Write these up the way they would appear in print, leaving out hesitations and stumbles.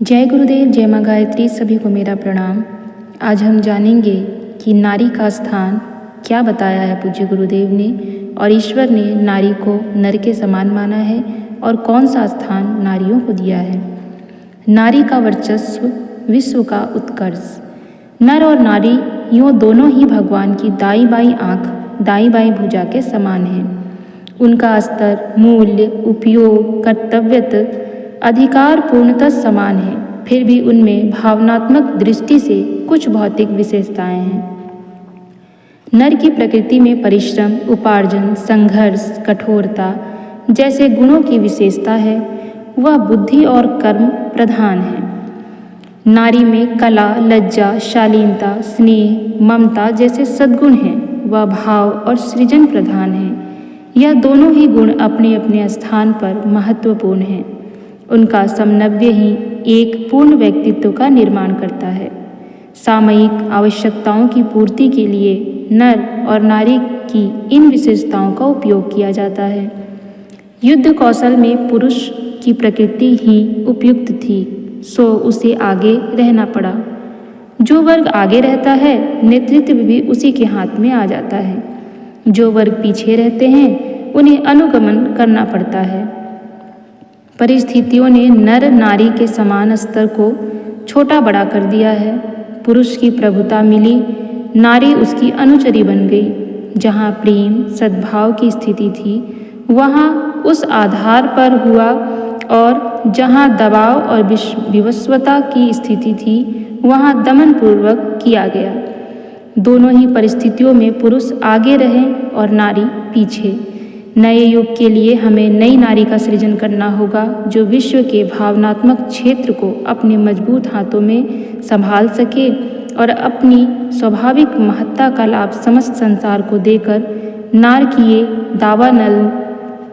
जय गुरुदेव, जय माँ गायत्री, सभी को मेरा प्रणाम। आज हम जानेंगे कि नारी का स्थान क्या बताया है पूज्य गुरुदेव ने, और ईश्वर ने नारी को नर के समान माना है और कौन सा स्थान नारियों को दिया है। नारी का वर्चस्व, विश्व का उत्कर्ष। नर और नारी यूँ दोनों ही भगवान की दाईं बाईं आँख, दाईं बाईं भुजा के समान हैं। उनका स्तर, मूल्य, उपयोग, कर्तव्यत, अधिकार पूर्णतः समान है, फिर भी उनमें भावनात्मक दृष्टि से कुछ भौतिक विशेषताएं हैं। नर की प्रकृति में परिश्रम, उपार्जन, संघर्ष, कठोरता जैसे गुणों की विशेषता है। वह बुद्धि और कर्म प्रधान है। नारी में कला, लज्जा, शालीनता, स्नेह, ममता जैसे सद्गुण हैं। वह भाव और सृजन प्रधान है। यह दोनों ही गुण अपने अपने स्थान पर महत्वपूर्ण हैं। उनका समन्वय ही एक पूर्ण व्यक्तित्व का निर्माण करता है। सामयिक आवश्यकताओं की पूर्ति के लिए नर और नारी की इन विशेषताओं का उपयोग किया जाता है। युद्ध कौशल में पुरुष की प्रकृति ही उपयुक्त थी, सो उसे आगे रहना पड़ा। जो वर्ग आगे रहता है, नेतृत्व भी उसी के हाथ में आ जाता है। जो वर्ग पीछे रहते हैं, उन्हें अनुगमन करना पड़ता है। परिस्थितियों ने नर नारी के समान स्तर को छोटा बड़ा कर दिया है। पुरुष की प्रभुता मिली, नारी उसकी अनुचरी बन गई। जहाँ प्रेम, सद्भाव की स्थिति थी, वहाँ उस आधार पर हुआ, और जहाँ दबाव और विवस्वता की स्थिति थी, वहाँ दमनपूर्वक किया गया। दोनों ही परिस्थितियों में पुरुष आगे रहे और नारी पीछे। नए युग के लिए हमें नई नारी का सृजन करना होगा, जो विश्व के भावनात्मक क्षेत्र को अपने मजबूत हाथों में संभाल सके और अपनी स्वाभाविक महत्ता का लाभ समस्त संसार को देकर नार किए दावानल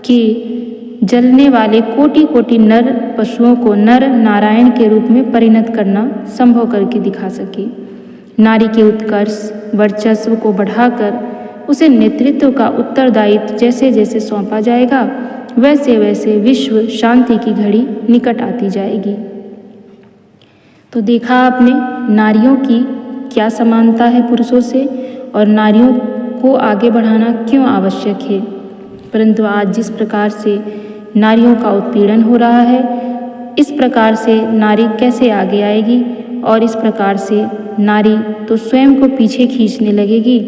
के जलने वाले कोटि कोटि नर पशुओं को नर नारायण के रूप में परिणत करना संभव करके दिखा सके। नारी के उत्कर्ष, वर्चस्व को बढ़ाकर उसे नेतृत्व का उत्तरदायित्व जैसे जैसे सौंपा जाएगा, वैसे वैसे विश्व शांति की घड़ी निकट आती जाएगी। तो देखा आपने नारियों की क्या समानता है पुरुषों से, और नारियों को आगे बढ़ाना क्यों आवश्यक है। परंतु आज जिस प्रकार से नारियों का उत्पीड़न हो रहा है, इस प्रकार से नारी कैसे आगे आएगी, और इस प्रकार से नारी तो स्वयं को पीछे खींचने लगेगी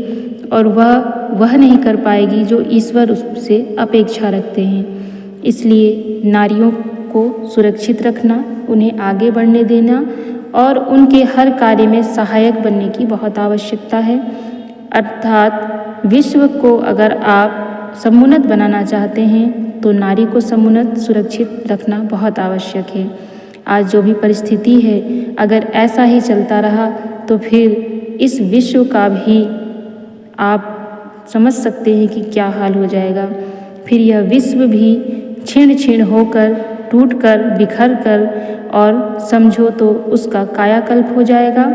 और वह नहीं कर पाएगी जो ईश्वर उससे अपेक्षा रखते हैं। इसलिए नारियों को सुरक्षित रखना, उन्हें आगे बढ़ने देना और उनके हर कार्य में सहायक बनने की बहुत आवश्यकता है। अर्थात विश्व को अगर आप समुन्नत बनाना चाहते हैं, तो नारी को समुन्नत, सुरक्षित रखना बहुत आवश्यक है। आज जो भी परिस्थिति है, अगर ऐसा ही चलता रहा तो फिर इस विश्व का भी आप समझ सकते हैं कि क्या हाल हो जाएगा। फिर यह विश्व भी क्षीण क्षीण होकर, टूटकर, बिखर कर, और समझो तो उसका कायाकल्प हो जाएगा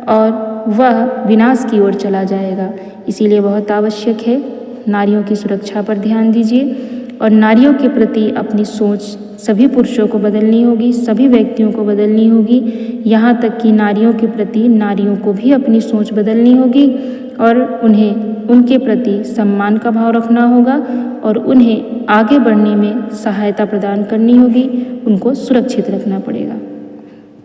और वह विनाश की ओर चला जाएगा। इसीलिए बहुत आवश्यक है नारियों की सुरक्षा पर ध्यान दीजिए, और नारियों के प्रति अपनी सोच सभी पुरुषों को बदलनी होगी, सभी व्यक्तियों को बदलनी होगी। यहाँ तक कि नारियों के प्रति नारियों को भी अपनी सोच बदलनी होगी और उन्हें उनके प्रति सम्मान का भाव रखना होगा और उन्हें आगे बढ़ने में सहायता प्रदान करनी होगी, उनको सुरक्षित रखना पड़ेगा।